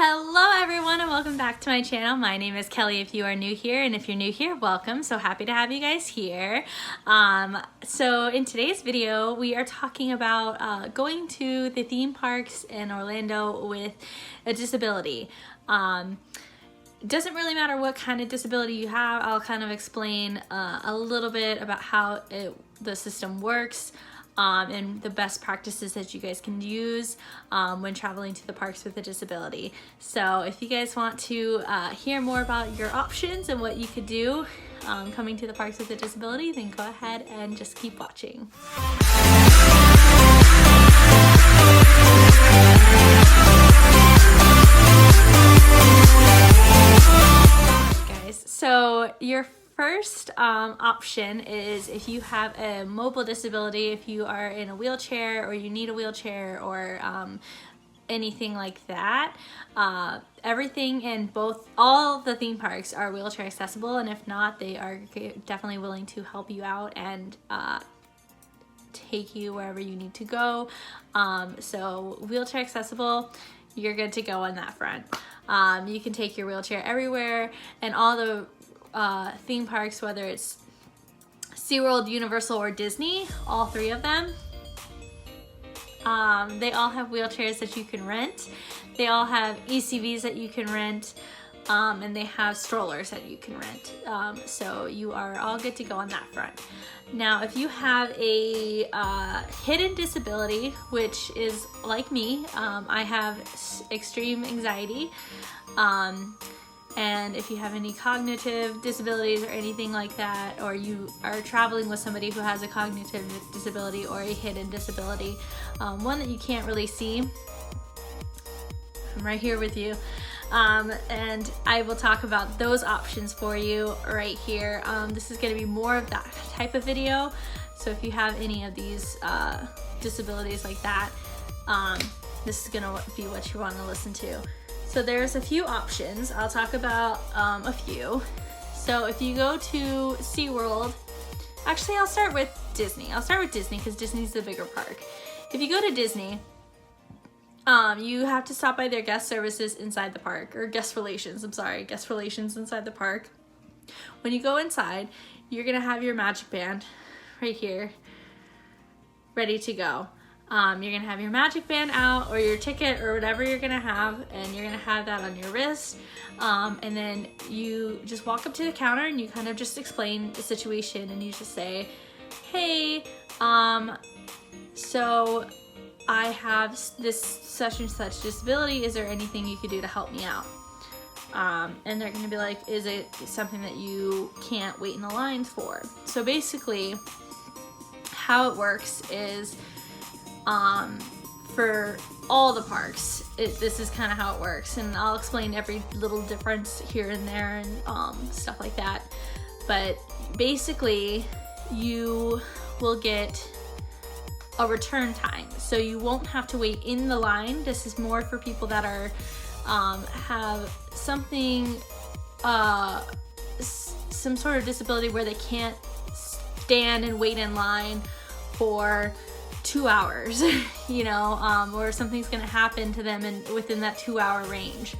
Hello everyone and welcome back to my channel. My name is Kelly if you are new here, and if you're new here, welcome. So happy to have you guys here. So in today's video, we are talking about going to the theme parks in Orlando with a disability. It doesn't really matter what kind of disability you have. I'll kind of explain a little bit about how the system works. And the best practices that you guys can use when traveling to the parks with a disability. So if you guys want to hear more about your options and what you could do coming to the parks with a disability, then go ahead and just keep watching. Guys, so your first option is if you have a mobile disability, if you are in a wheelchair or you need a wheelchair or anything like that. Everything in all the theme parks are wheelchair accessible, and if not, they are definitely willing to help you out and take you wherever you need to go. So wheelchair accessible, you're good to go on that front. You can take your wheelchair everywhere, and all the theme parks, whether it's SeaWorld, Universal, or Disney, all three of them, they all have wheelchairs that you can rent. They all have ECVs that you can rent, and they have strollers that you can rent. So you are all good to go on that front. Now, if you have a hidden disability, which is like me, I have extreme anxiety. And if you have any cognitive disabilities or anything like that, or you are traveling with somebody who has a cognitive disability or a hidden disability, one that you can't really see, I'm right here with you. And I will talk about those options for you right here. This is going to be more of that type of video. So if you have any of these disabilities like that, this is going to be what you want to listen to. So there's a few options. I'll talk about a few. So if you go to SeaWorld, actually I'll start with Disney. I'll start with Disney because Disney's the bigger park. If you go to Disney, you have to stop by their guest services inside the park, or guest relations inside the park. When you go inside, you're gonna have your magic band right here, ready to go. You're gonna have your magic band out, or your ticket, or whatever you're gonna have, and you're gonna have that on your wrist. And then you just walk up to the counter and you kind of just explain the situation, and you just say, hey, so I have this such and such disability. Is there anything you could do to help me out? And they're gonna be like, is it something that you can't wait in the lines for? So basically, how it works is, for all the parks, this is kind of how it works, and I'll explain every little difference here and there and stuff like that. But basically, you will get a return time, so you won't have to wait in the line. This is more for people that are have something, some sort of disability where they can't stand and wait in line for 2 hours, you know, or something's gonna happen to them within that 2 hour range.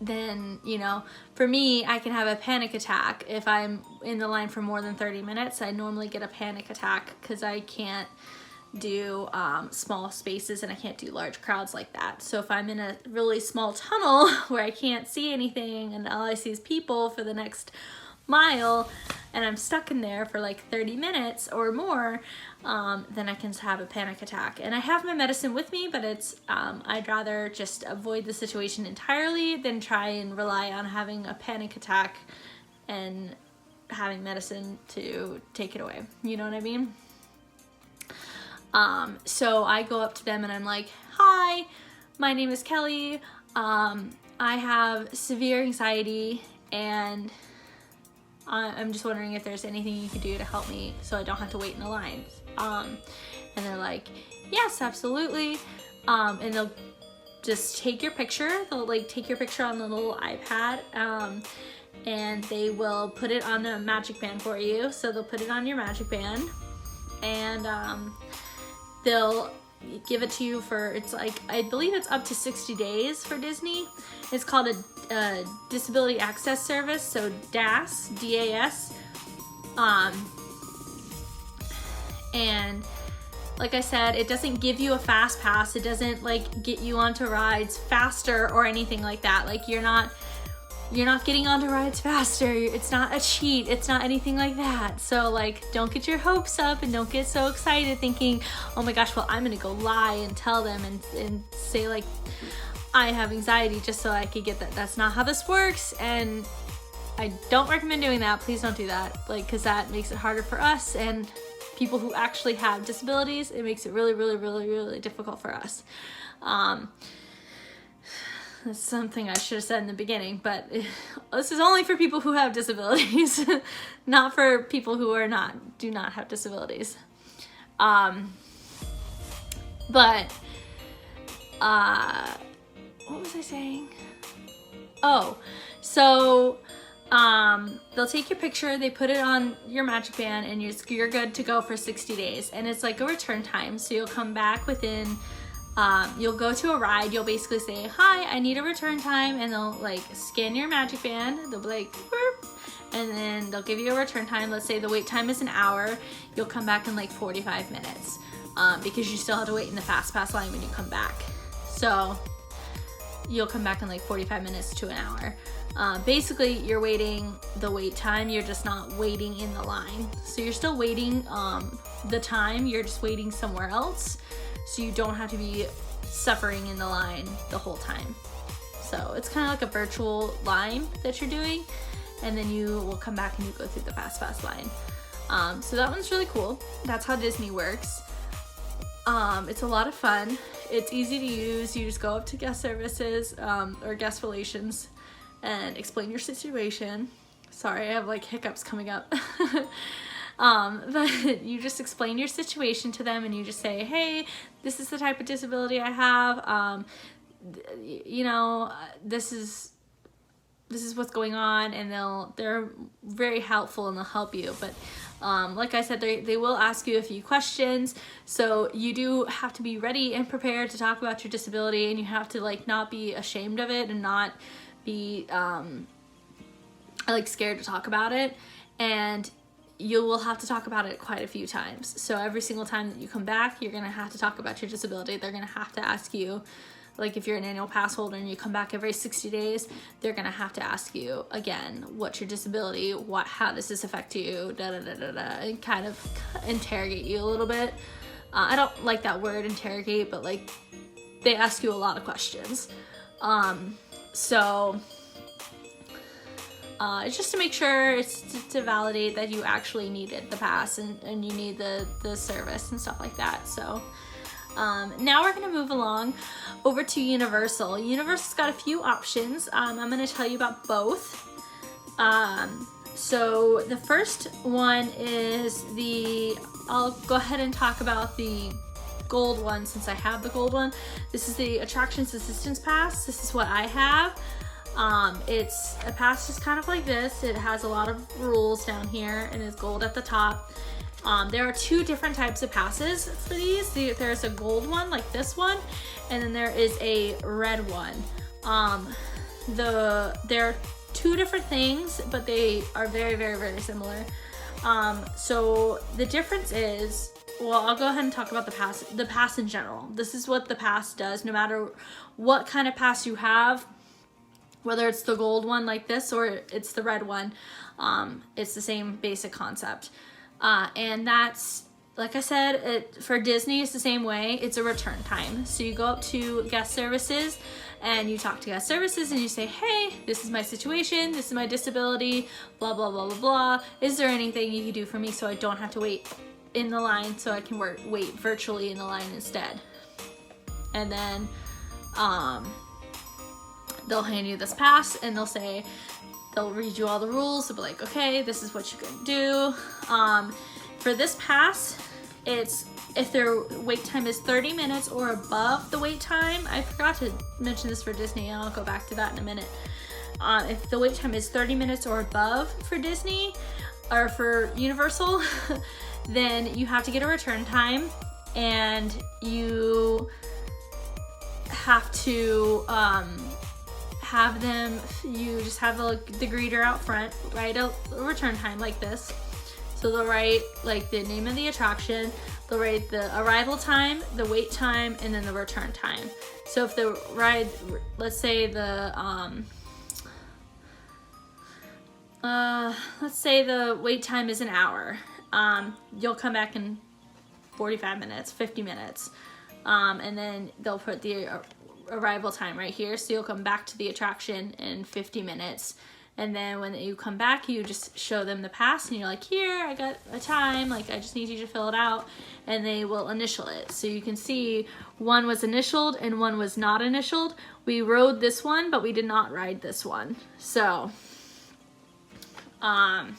Then, you know, for me, I can have a panic attack if I'm in the line for more than 30 minutes. I normally get a panic attack because I can't do small spaces and I can't do large crowds like that. So if I'm in a really small tunnel where I can't see anything and all I see is people for the next mile, and I'm stuck in there for like 30 minutes or more, then I can have a panic attack. And I have my medicine with me, but it's I'd rather just avoid the situation entirely than try and rely on having a panic attack and having medicine to take it away. You know what I mean? So I go up to them and I'm like, hi, my name is Kelly. I have severe anxiety, and I'm just wondering if there's anything you could do to help me so I don't have to wait in the lines. And they're like, yes, absolutely. And they'll just take your picture. They'll like take your picture on the little iPad, and they will put it on a magic band for you. So they'll put it on your magic band, and they'll give it to you for, it's like, I believe it's up to 60 days for Disney. It's called a Disability Access Service, so DAS, D-A-S. And like I said, it doesn't give you a fast pass. It doesn't like get you onto rides faster or anything like that. Like you're not getting onto rides faster. It's not a cheat. It's not anything like that. So like, don't get your hopes up and don't get so excited thinking, oh my gosh, well, I'm gonna go lie and tell them and say like, I have anxiety just so I could get that. That's not how this works. And I don't recommend doing that. Please don't do that. Like, cause that makes it harder for us and people who actually have disabilities. It makes it really, really, really, really difficult for us. That's something I should have said in the beginning, but this is only for people who have disabilities, not for people who do not have disabilities. What was I saying? Oh, so they'll take your picture, they put it on your Magic Band, and you're good to go for 60 days. And it's like a return time, so you'll come back within. You'll go to a ride, you'll basically say, hi, I need a return time, and they'll like scan your Magic Band, they'll be like, burp, and then they'll give you a return time. Let's say the wait time is an hour, you'll come back in like 45 minutes, because you still have to wait in the Fast Pass line when you come back. So you'll come back in like 45 minutes to an hour. Basically you're waiting the wait time, you're just not waiting in the line. So you're still waiting the time, you're just waiting somewhere else. So you don't have to be suffering in the line the whole time. So it's kind of like a virtual line that you're doing, and then you will come back and you go through the Fast Pass line. So that one's really cool. That's how Disney works. It's a lot of fun. It's easy to use. You just go up to guest services or guest relations and explain your situation. Sorry, I have like hiccups coming up. But you just explain your situation to them and you just say, hey, this is the type of disability I have. You know, this is what's going on, and they're very helpful and they'll help you. But like I said, they will ask you a few questions, so you do have to be ready and prepared to talk about your disability, and you have to like not be ashamed of it and not be like scared to talk about it. And you will have to talk about it quite a few times. So every single time that you come back, you're gonna have to talk about your disability. They're gonna have to ask you, like if you're an annual pass holder and you come back every 60 days, they're gonna have to ask you again, what's your disability? How does this affect you? And kind of interrogate you a little bit. I don't like that word, interrogate, but like they ask you a lot of questions. It's just to make sure, it's to validate that you actually needed the pass and you need the service and stuff like that. So now we're going to move along over to Universal. Universal's got a few options. I'm going to tell you about both. So the first one is I'll go ahead and talk about the gold one since I have the gold one. This is the Attractions Assistance Pass. This is what I have. It's a pass just kind of like this. It has a lot of rules down here and it's gold at the top. There are two different types of passes for these. There's a gold one like this one, and then there is a red one. They're two different things, but they are very, very, very similar. So the difference is, well, I'll go ahead and talk about the pass in general. This is what the pass does, no matter what kind of pass you have. Whether it's the gold one like this or it's the red one, it's the same basic concept. And that's, like I said, for Disney, it's the same way. It's a return time. So you go up to guest services and you talk to guest services and you say, hey, this is my situation, this is my disability, blah, blah, blah, blah, blah. Is there anything you can do for me so I don't have to wait in the line, so I can wait virtually in the line instead? And then, they'll hand you this pass and they'll read you all the rules. They'll be like, okay, this is what you can do. For this pass, if their wait time is 30 minutes or above the wait time. I forgot to mention this for Disney, and I'll go back to that in a minute. If the wait time is 30 minutes or above for Disney or for Universal, then you have to get a return time. and you have to have them, you just have the greeter out front write a return time like this. So they'll write like the name of the attraction, they'll write the arrival time, the wait time, and then the return time. So if the ride, let's say the wait time is an hour, you'll come back in 45 minutes, 50 minutes, and then they'll put the arrival time right here, so you'll come back to the attraction in 50 minutes. And then when you come back, you just show them the pass, and you're like, here, I got a time, like I just need you to fill it out, and they will initial it. So you can see one was initialed and one was not initialed. We rode this one, but we did not ride this one. So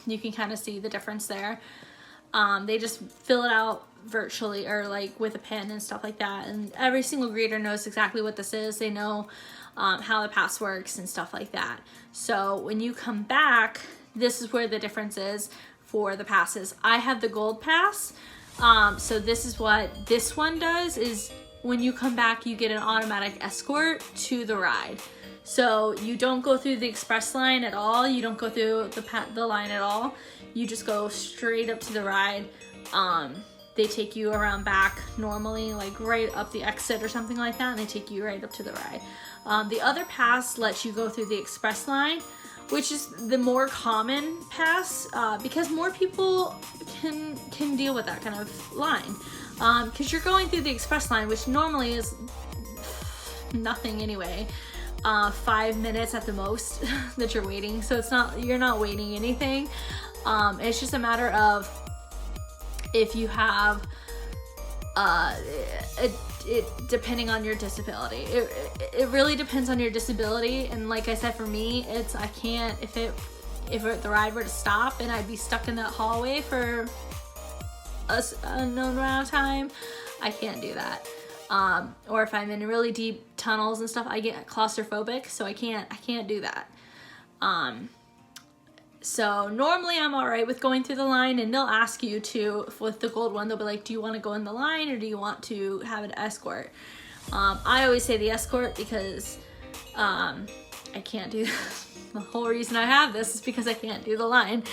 you can kind of see the difference there. They just fill it out virtually, or like with a pen and stuff like that, and every single greeter knows exactly what this is. They know how the pass works and stuff like that. So when you come back, this is where the difference is for the passes. I have the gold pass, so this is what this one does, is when you come back you get an automatic escort to the ride. So you don't go through the express line at all, you don't go through the line at all, you just go straight up to the ride. They take you around back normally, like right up the exit or something like that, and they take you right up to the ride. The other pass lets you go through the express line, which is the more common pass, because more people can deal with that kind of line. Because you're going through the express line, which normally is nothing anyway. 5 minutes at the most that you're waiting, so you're not waiting anything. It's just a matter of if you have depending on your disability, it really depends on your disability. And like I said, for me, I can't, if the ride were to stop and I'd be stuck in that hallway for a unknown amount of time, I can't do that. Or if I'm in really deep tunnels and stuff, I get claustrophobic, so I can't do that. So normally I'm all right with going through the line, and they'll ask you to, with the gold one, they'll be like, do you want to go in the line or do you want to have an escort? I always say the escort because I can't do the whole reason I have this is because I can't do the line.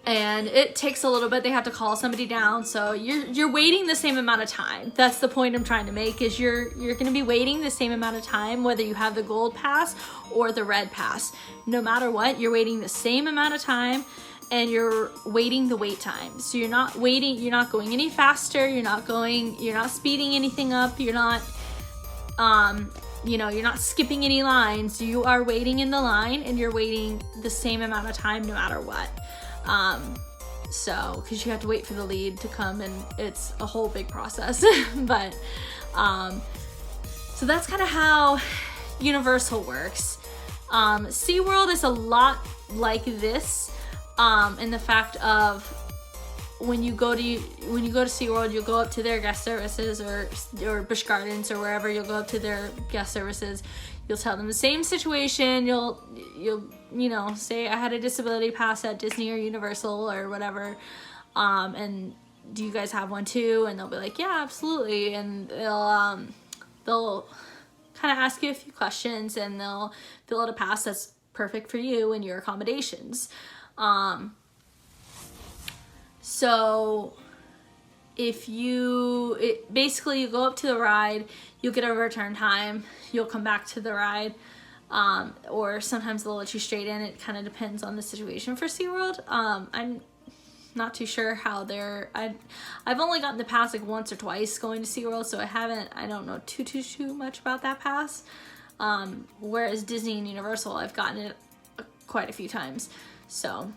And it takes a little bit. They have to call somebody down, so you're waiting the same amount of time. That's the point I'm trying to make, is you're going to be waiting the same amount of time whether you have the gold pass or the red pass. No matter what, you're waiting the same amount of time, and you're waiting the wait time. So you're not waiting, you're not going any faster, you're not speeding anything up, you're not you're not skipping any lines. You are waiting in the line, and you're waiting the same amount of time no matter what. So because you have to wait for the lead to come, and it's a whole big process. But so that's kind of how Universal works. SeaWorld is a lot like this, in the fact of when you go to SeaWorld, you'll go up to their guest services, or Busch Gardens or wherever, you'll go up to their guest services. You'll tell them the same situation. You'll say, I had a disability pass at Disney or Universal or whatever, and do you guys have one too? And they'll be like, yeah, absolutely. And they'll kind of ask you a few questions, and they'll fill out a pass that's perfect for you and your accommodations. So basically you go up to the ride, you'll get a return time, you'll come back to the ride, or sometimes they'll let you straight in. It kind of depends on the situation for SeaWorld. I'm not too sure how I've only gotten the pass like once or twice going to SeaWorld, so I don't know too much about that pass. Whereas Disney and Universal, I've gotten it quite a few times. So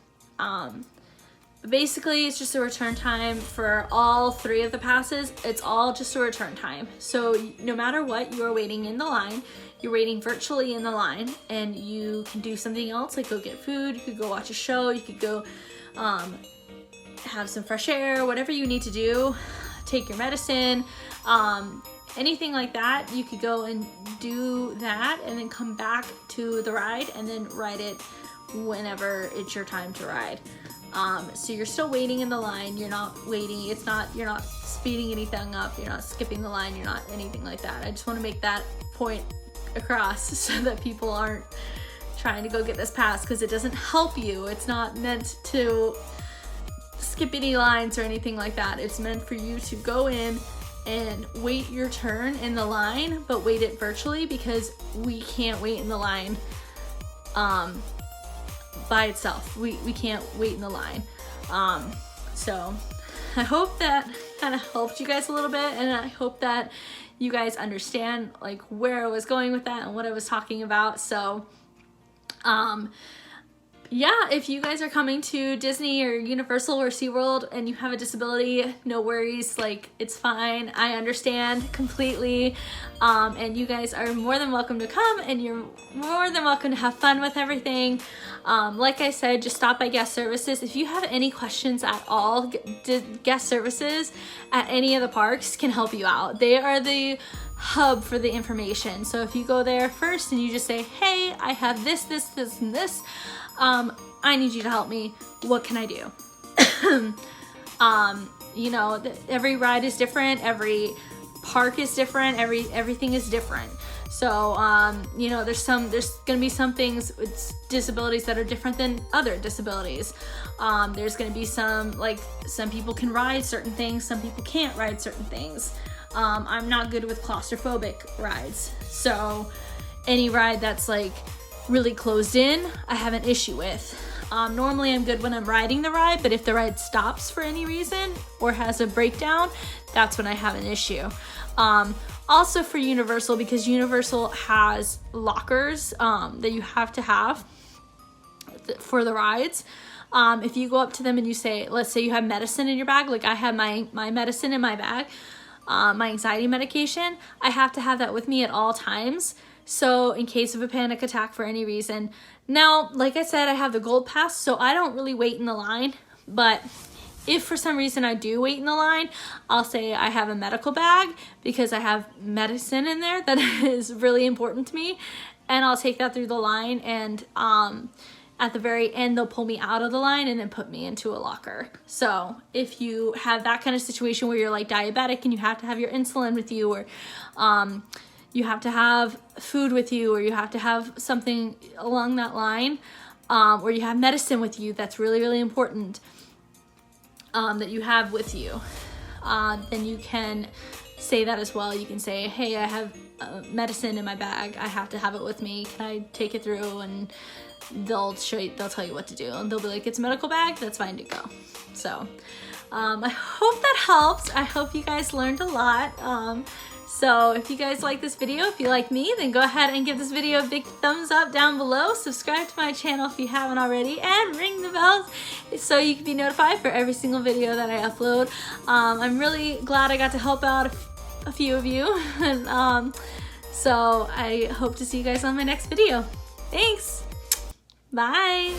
basically it's just a return time for all three of the passes. It's all just a return time. So no matter what, you are waiting in the line, you're waiting virtually in the line, and you can do something else, like go get food, you could go watch a show, you could go have some fresh air, whatever you need to do, take your medicine, anything like that. You could go and do that, and then come back to the ride, and then ride it whenever it's your time to ride. So you're still waiting in the line. You're not waiting. You're not speeding anything up. You're not skipping the line. You're not anything like that. I just want to make that point across so that people aren't trying to go get this pass, because it doesn't help you. It's not meant to skip any lines or anything like that. It's meant for you to go in and wait your turn in the line, but wait it virtually, because we can't wait in the line by itself. We can't wait in the line. So I hope that kind of helped you guys a little bit, and I hope that you guys understand like where I was going with that and what I was talking about. So yeah, if you guys are coming to Disney or Universal or SeaWorld and you have a disability, no worries, like it's fine. I understand completely. And you guys are more than welcome to come, and you're more than welcome to have fun with everything. Like I said, just stop by guest services. If you have any questions at all, guest services at any of the parks can help you out. They are the hub for the information. So if you go there first and you just say, hey, I have this, and this, I need you to help me. What can I do? You know, every ride is different. Every park is different. Everything is different. So, you know, there's gonna be some things with disabilities that are different than other disabilities. There's gonna be some people can ride certain things, some people can't ride certain things. I'm not good with claustrophobic rides. So any ride that's like really closed in, I have an issue with. Normally I'm good when I'm riding the ride, but if the ride stops for any reason or has a breakdown, that's when I have an issue. Also for Universal, because Universal has lockers that you have to have for the rides. If you go up to them and you say, let's say you have medicine in your bag, like I have my medicine in my bag, my anxiety medication, I have to have that with me at all times. So in case of a panic attack for any reason. Now, like I said, I have the gold pass, so I don't really wait in the line, but if for some reason I do wait in the line, I'll say I have a medical bag because I have medicine in there that is really important to me, and I'll take that through the line, and at the very end, they'll pull me out of the line and then put me into a locker. So if you have that kind of situation where you're like diabetic and you have to have your insulin with you, or you have to have food with you, or you have to have something along that line, or you have medicine with you that's really, really important that you have with you, then you can say that as well. You can say, hey, I have medicine in my bag. I have to have it with me. Can I take it through? And they'll tell you what to do. And they'll be like, it's a medical bag. That's fine to go. So I hope that helps. I hope you guys learned a lot. So if you guys like this video, if you like me, then go ahead and give this video a big thumbs up down below. Subscribe to my channel if you haven't already, and ring the bell so you can be notified for every single video that I upload. I'm really glad I got to help out a few of you. And so I hope to see you guys on my next video. Thanks. Bye.